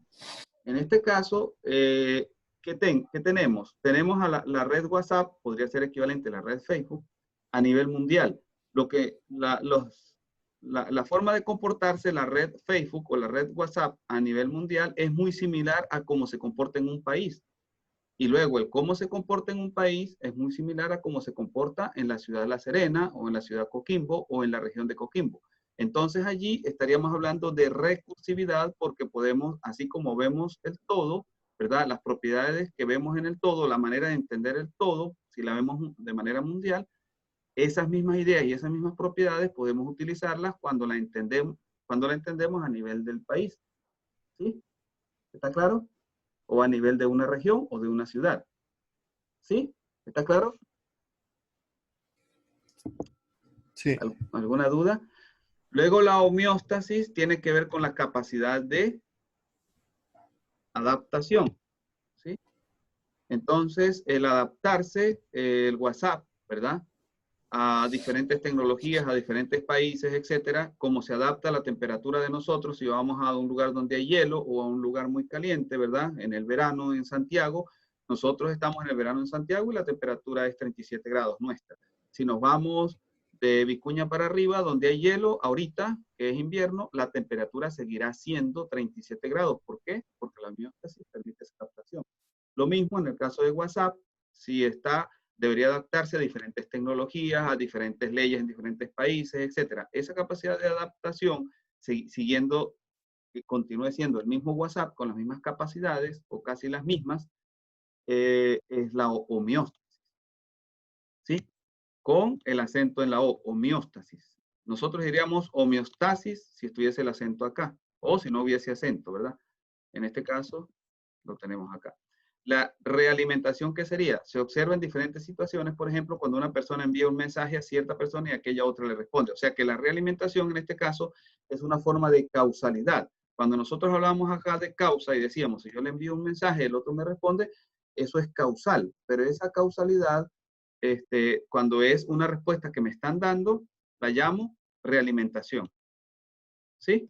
En este caso, ¿qué tenemos? Tenemos a la red WhatsApp, podría ser equivalente a la red Facebook, a nivel mundial. La forma de comportarse la red Facebook o la red WhatsApp a nivel mundial es muy similar a cómo se comporta en un país. Y luego el cómo se comporta en un país es muy similar a cómo se comporta en la ciudad de La Serena o en la ciudad de Coquimbo o en la región de Coquimbo. Entonces allí estaríamos hablando de recursividad porque podemos, así como vemos el todo, ¿verdad? Las propiedades que vemos en el todo, la manera de entender el todo, si la vemos de manera mundial, esas mismas ideas y esas mismas propiedades podemos utilizarlas cuando la entendemos a nivel del país. ¿Sí? ¿Está claro? O a nivel de una región o de una ciudad. ¿Sí? ¿Está claro? Sí. ¿Alguna duda? Luego la homeostasis tiene que ver con la capacidad de adaptación. ¿Sí? Entonces, el adaptarse, el WhatsApp, ¿verdad? A diferentes tecnologías, a diferentes países, etcétera, cómo se adapta a la temperatura de nosotros si vamos a un lugar donde hay hielo o a un lugar muy caliente, ¿verdad? En el verano en Santiago, nosotros estamos en el verano en Santiago y la temperatura es 37 grados nuestra. Si nos vamos de Vicuña para arriba, donde hay hielo, ahorita, que es invierno, la temperatura seguirá siendo 37 grados. ¿Por qué? Porque la homeostasis permite esa adaptación. Lo mismo en el caso de WhatsApp, si debería adaptarse a diferentes tecnologías, a diferentes leyes en diferentes países, etcétera. Esa capacidad de adaptación, siguiendo que continúe siendo el mismo WhatsApp con las mismas capacidades o casi las mismas, es la homeostasis. ¿Sí? Con el acento en la O, homeostasis. Nosotros diríamos homeostasis si estuviese el acento acá, o si no hubiese acento, ¿verdad? En este caso, lo tenemos acá. La realimentación, ¿qué sería? Se observa en diferentes situaciones, por ejemplo, cuando una persona envía un mensaje a cierta persona y aquella otra le responde. O sea que la realimentación en este caso es una forma de causalidad. Cuando nosotros hablamos acá de causa y decíamos, si yo le envío un mensaje, el otro me responde, eso es causal, pero esa causalidad, cuando es una respuesta que me están dando, la llamo realimentación. ¿Sí?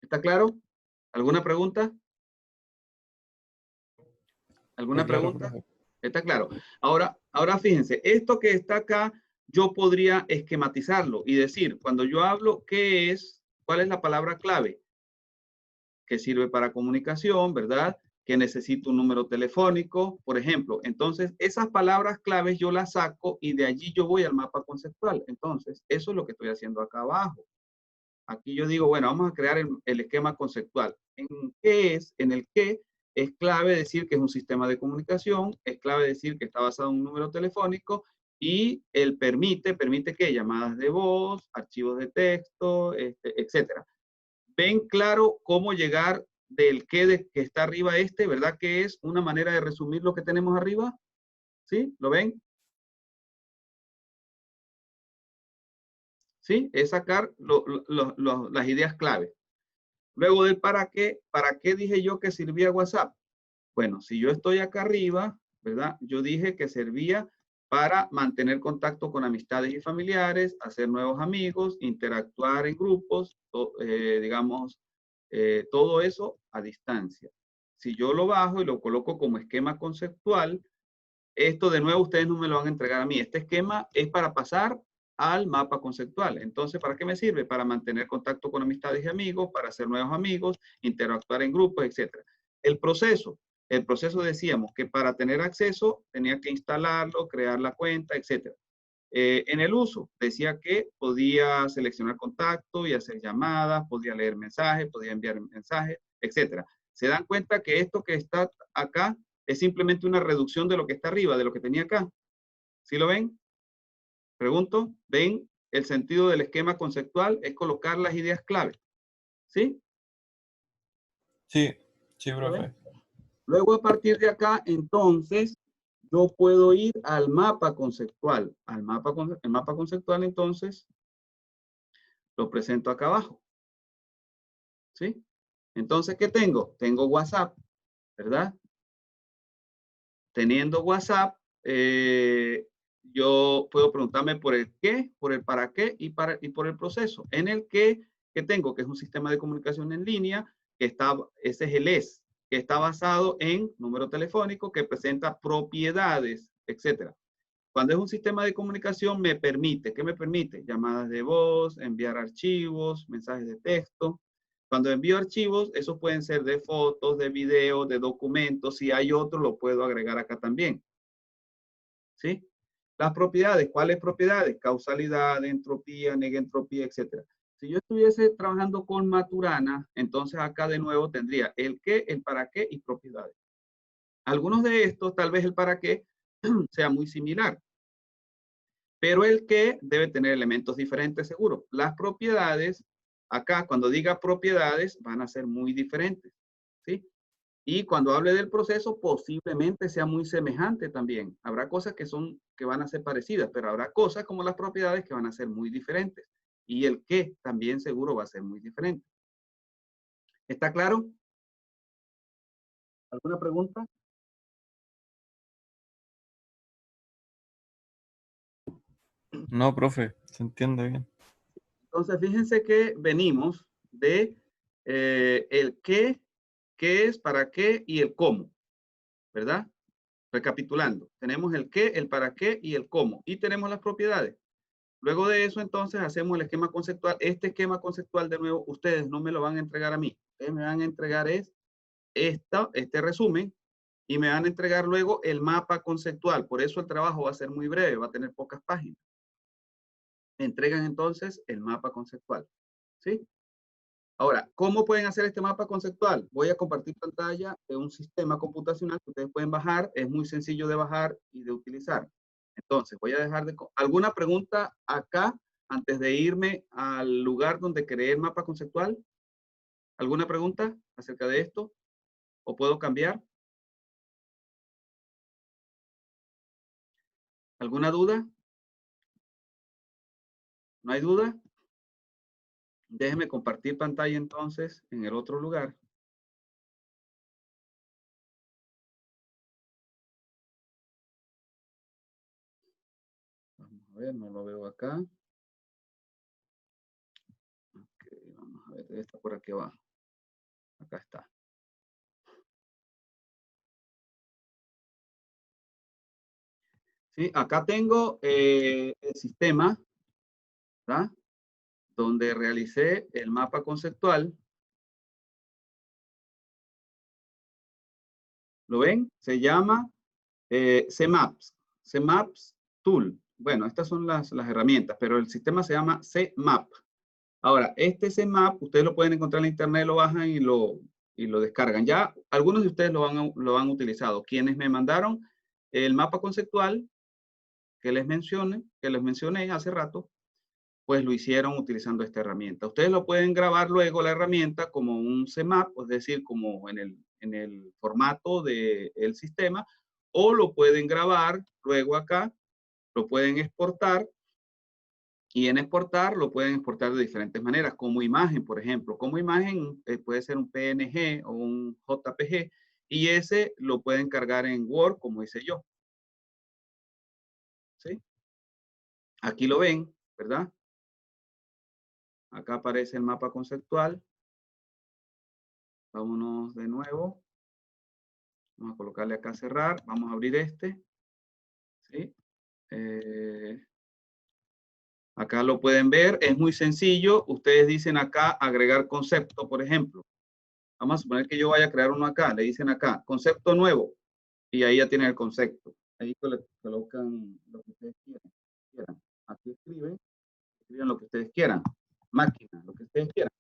¿Está claro? ¿Alguna pregunta? ¿Alguna Está claro, pregunta? profe. Está claro. Ahora fíjense, esto que está acá, yo podría esquematizarlo y decir, cuando yo hablo, ¿cuál es la palabra clave? Que sirve para comunicación, ¿verdad? Que necesito un número telefónico, por ejemplo. Entonces, esas palabras claves yo las saco y de allí yo voy al mapa conceptual. Entonces, eso es lo que estoy haciendo acá abajo. Aquí yo digo, bueno, vamos a crear el esquema conceptual. En el que es clave decir que es un sistema de comunicación, es clave decir que está basado en un número telefónico y el permite que llamadas de voz, archivos de texto, etcétera. ¿Ven claro cómo llegar del que está arriba verdad? Que es una manera de resumir lo que tenemos arriba. ¿Sí? ¿Lo ven? ¿Sí? Es sacar las ideas clave. Luego del ¿para qué dije yo que servía WhatsApp? Bueno, si yo estoy acá arriba, ¿verdad? Yo dije que servía para mantener contacto con amistades y familiares, hacer nuevos amigos, interactuar en grupos, digamos, todo eso a distancia. Si yo lo bajo y lo coloco como esquema conceptual, esto de nuevo ustedes no me lo van a entregar a mí. Este esquema es para pasar al mapa conceptual. Entonces, ¿para qué me sirve? Para mantener contacto con amistades y amigos, para hacer nuevos amigos, interactuar en grupos, etc. El proceso decíamos que para tener acceso tenía que instalarlo, crear la cuenta, etc. En el uso, decía que podía seleccionar contacto y hacer llamadas, podía leer mensajes, podía enviar mensajes, etc. Se dan cuenta que esto que está acá es simplemente una reducción de lo que está arriba, de lo que tenía acá. ¿Sí lo ven? Pregunto, ¿ven el sentido del esquema conceptual? Es colocar las ideas clave. ¿Sí? Sí, sí, ¿Lo ven? profe. Luego, a partir de acá, entonces, yo puedo ir al mapa conceptual. El mapa conceptual, entonces, lo presento acá abajo. ¿Sí? Entonces, ¿qué tengo? Tengo WhatsApp, ¿verdad? Teniendo WhatsApp, yo puedo preguntarme por el qué, por el para qué y por el proceso. En el qué, que tengo, que es un sistema de comunicación en línea, ese es el ES, que está basado en número telefónico, que presenta propiedades, etcétera. Cuando es un sistema de comunicación, me permite, ¿qué me permite? Llamadas de voz, enviar archivos, mensajes de texto. Cuando envío archivos, esos pueden ser de fotos, de videos, de documentos. Si hay otro, lo puedo agregar acá también. ¿Sí? Las propiedades, ¿cuáles propiedades? Causalidad, entropía, negentropía, etcétera. Si yo estuviese trabajando con Maturana, entonces acá de nuevo tendría el qué, el para qué y propiedades. Algunos de estos, tal vez el para qué, sea muy similar. Pero el qué debe tener elementos diferentes, seguro. Las propiedades, acá cuando diga propiedades, van a ser muy diferentes. ¿Sí? Y cuando hable del proceso, posiblemente sea muy semejante también. Habrá cosas que van a ser parecidas, pero habrá cosas como las propiedades que van a ser muy diferentes. Y el qué también seguro va a ser muy diferente. ¿Está claro? ¿Alguna pregunta? No, profe, se entiende bien. Entonces, fíjense que venimos de el qué es, para qué y el cómo, ¿verdad? Recapitulando, tenemos el qué, el para qué y el cómo. Y tenemos las propiedades. Luego de eso, entonces, hacemos el esquema conceptual. Este esquema conceptual, de nuevo, ustedes no me lo van a entregar a mí. Ustedes me van a entregar este resumen y me van a entregar luego el mapa conceptual. Por eso el trabajo va a ser muy breve, va a tener pocas páginas. Me entregan entonces el mapa conceptual. ¿Sí? Ahora, ¿cómo pueden hacer este mapa conceptual? Voy a compartir pantalla de un sistema computacional que ustedes pueden bajar. Es muy sencillo de bajar y de utilizar. Entonces, voy a dejar de... ¿Alguna pregunta acá antes de irme al lugar donde creé el mapa conceptual? ¿Alguna pregunta acerca de esto? ¿O puedo cambiar? ¿Alguna duda? ¿No hay duda? Déjenme compartir pantalla entonces en el otro lugar. Vamos a ver, no lo veo acá. Ok, vamos a ver, debe estar por aquí abajo. Acá está. Sí, acá tengo el sistema, ¿verdad? Donde realicé el mapa conceptual. ¿Lo ven? Se llama CMaps. CMaps Tool. Bueno, estas son las herramientas, pero el sistema se llama CMap. Ahora, este CMap, ustedes lo pueden encontrar en internet, lo bajan y lo descargan. Ya algunos de ustedes lo han utilizado. Quienes me mandaron el mapa conceptual que les mencioné hace rato, pues lo hicieron utilizando esta herramienta. Ustedes lo pueden grabar luego la herramienta como un CMap, es decir, como en el formato del sistema, o lo pueden grabar luego acá, lo pueden exportar, y en exportar lo pueden exportar de diferentes maneras, como imagen, por ejemplo. Como imagen puede ser un PNG o un JPG, y ese lo pueden cargar en Word, como hice yo. ¿Sí? Aquí lo ven, ¿verdad? Acá aparece el mapa conceptual. Vámonos de nuevo. Vamos a colocarle acá cerrar. Vamos a abrir este. ¿Sí? Acá lo pueden ver. Es muy sencillo. Ustedes dicen acá agregar concepto, por ejemplo. Vamos a suponer que yo vaya a crear uno acá. Le dicen acá concepto nuevo. Y ahí ya tienen el concepto. Ahí colocan lo que ustedes quieran. Aquí escriben lo que ustedes quieran. Máquina, lo que ustedes quieran.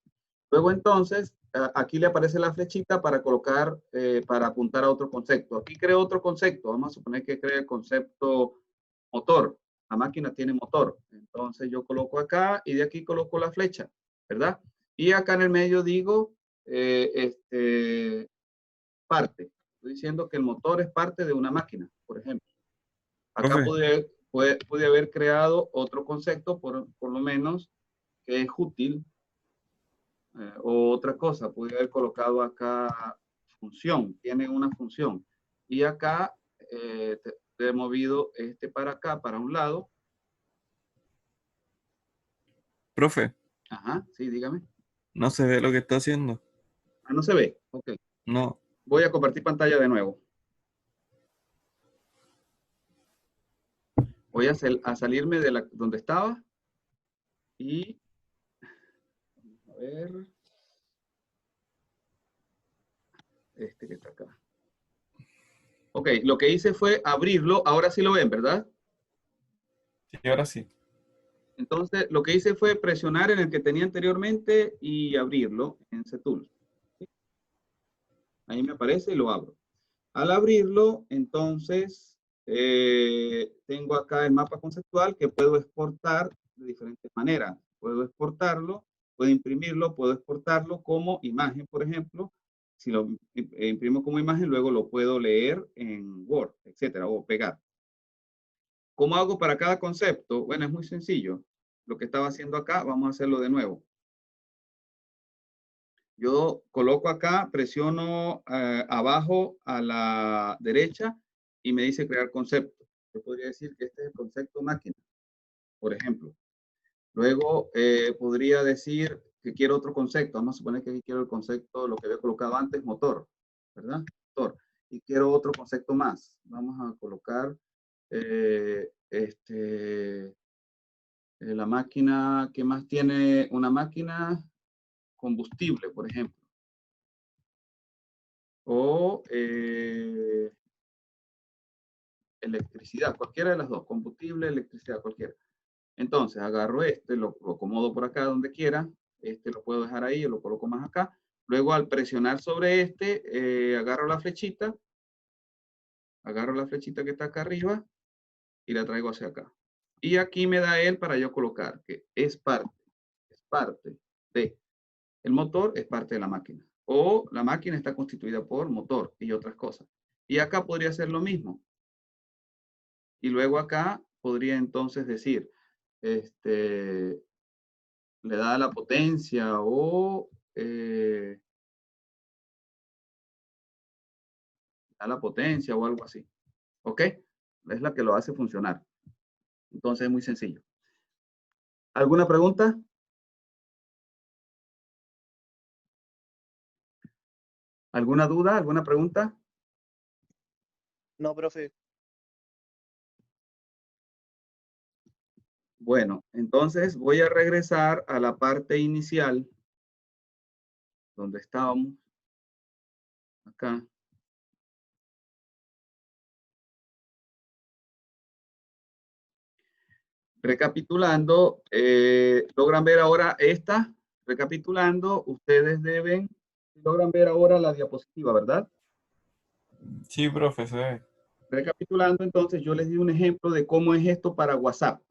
Luego entonces, aquí le aparece la flechita para colocar, para apuntar a otro concepto. Aquí creo otro concepto. Vamos a suponer que cree el concepto motor. la máquina tiene motor. Entonces yo coloco acá y de aquí coloco la flecha, ¿verdad? Y acá en el medio digo parte. Estoy diciendo que el motor es parte de una máquina, por ejemplo. Acá Profe, pude haber creado otro concepto, por lo menos, que es útil, o otra cosa. Pude haber colocado acá función, tiene una función. Y acá te he movido este para acá, para un lado. profe, Ajá, sí, dígame. no se ve lo que está haciendo. Ah, no se ve. Ok. No. Voy a compartir pantalla de nuevo. Voy a salirme de donde estaba y vamos a ver este que está acá. Ok, lo que hice fue abrirlo. Ahora sí lo ven, ¿verdad? Sí, ahora sí. Entonces, lo que hice fue presionar en el que tenía anteriormente y abrirlo en Setul. Ahí me aparece y lo abro. Al abrirlo, entonces, tengo acá el mapa conceptual que puedo exportar de diferentes maneras. Puedo exportarlo, puedo imprimirlo, puedo exportarlo como imagen, por ejemplo. Si lo imprimo como imagen, luego lo puedo leer en Word, etcétera, o pegar. ¿Cómo hago para cada concepto? Bueno, es muy sencillo. Lo que estaba haciendo acá, vamos a hacerlo de nuevo. Yo coloco acá, presiono abajo a la derecha y me dice crear concepto. Yo podría decir que este es el concepto máquina, por ejemplo. Luego podría decir que quiero otro concepto. Vamos a suponer que aquí quiero el concepto, lo que había colocado antes, motor, ¿verdad? Motor. Y quiero otro concepto más. Vamos a colocar la máquina, ¿qué más tiene una máquina? Combustible, por ejemplo. O electricidad, cualquiera de las dos, combustible, electricidad, cualquiera. Entonces agarro este, lo acomodo por acá donde quiera, este lo puedo dejar ahí, lo coloco más acá. Luego al presionar sobre este, agarro la flechita que está acá arriba y la traigo hacia acá. Y aquí me da él para yo colocar que es parte de, el motor es parte de la máquina. O la máquina está constituida por motor y otras cosas. Y acá podría ser lo mismo. Y luego acá podría entonces decir, le da la potencia o da la potencia o algo así. ¿Ok? Es la que lo hace funcionar. Entonces es muy sencillo. ¿Alguna pregunta? ¿Alguna duda? ¿Alguna pregunta? No, profe. Bueno, entonces voy a regresar a la parte inicial donde estábamos. Acá. Recapitulando, logran ver ahora esta. Recapitulando, ustedes logran ver ahora la diapositiva, ¿verdad? Sí, profe, se ve. Recapitulando, entonces yo les di un ejemplo de cómo es esto para WhatsApp.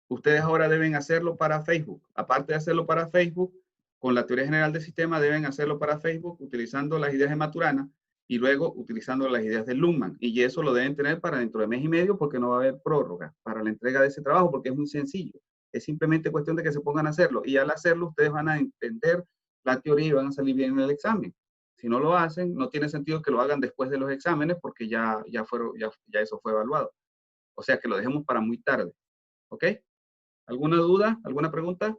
Ustedes ahora deben hacerlo para Facebook. Aparte de hacerlo para Facebook, con la teoría general del sistema deben hacerlo para Facebook utilizando las ideas de Maturana y luego utilizando las ideas de Luhmann. Y eso lo deben tener para dentro de mes y medio porque no va a haber prórroga para la entrega de ese trabajo porque es muy sencillo. Es simplemente cuestión de que se pongan a hacerlo. Y al hacerlo, ustedes van a entender la teoría y van a salir bien en el examen. Si no lo hacen, no tiene sentido que lo hagan después de los exámenes porque ya eso fue evaluado. O sea que lo dejemos para muy tarde. ¿Ok? ¿Alguna duda? ¿Alguna pregunta?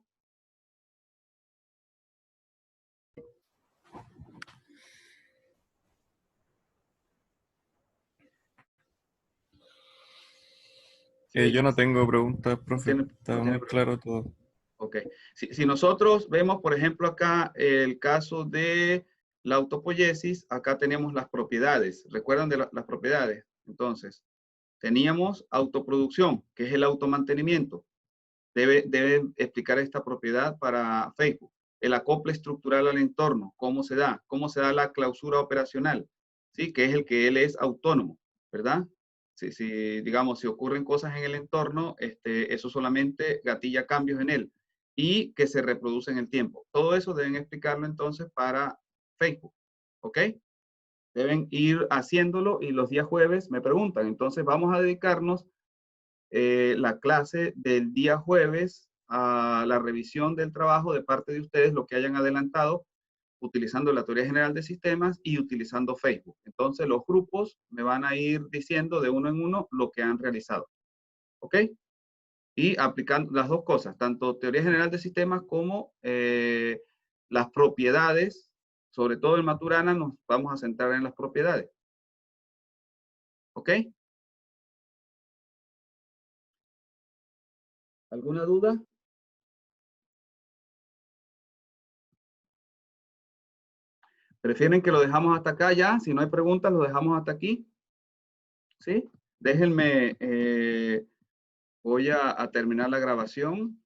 Sí, Yo no tengo preguntas, profe. no Está tiene muy problema. claro todo. Ok. Si nosotros vemos, por ejemplo, acá el caso de la autopoiesis, acá tenemos las propiedades. ¿Recuerdan de las propiedades? Entonces, teníamos autoproducción, que es el automantenimiento. Debe explicar esta propiedad para Facebook. El acople estructural al entorno, ¿cómo se da? ¿Cómo se da la clausura operacional? ¿Sí? Que es el que él es autónomo, ¿verdad? digamos, si ocurren cosas en el entorno, eso solamente gatilla cambios en él y que se reproduce en el tiempo. Todo eso deben explicarlo entonces para Facebook, ¿ok? Deben ir haciéndolo y los días jueves me preguntan. Entonces vamos a dedicarnos la clase del día jueves a la revisión del trabajo de parte de ustedes, lo que hayan adelantado, utilizando la teoría general de sistemas y utilizando Facebook. Entonces los grupos me van a ir diciendo de uno en uno lo que han realizado. ¿Ok? Y aplicando las dos cosas, tanto teoría general de sistemas como las propiedades, sobre todo en Maturana nos vamos a centrar en las propiedades. ¿Ok? ¿Alguna duda? ¿Prefieren que lo dejamos hasta acá ya? Si no hay preguntas, lo dejamos hasta aquí. ¿Sí? Déjenme, voy a terminar la grabación.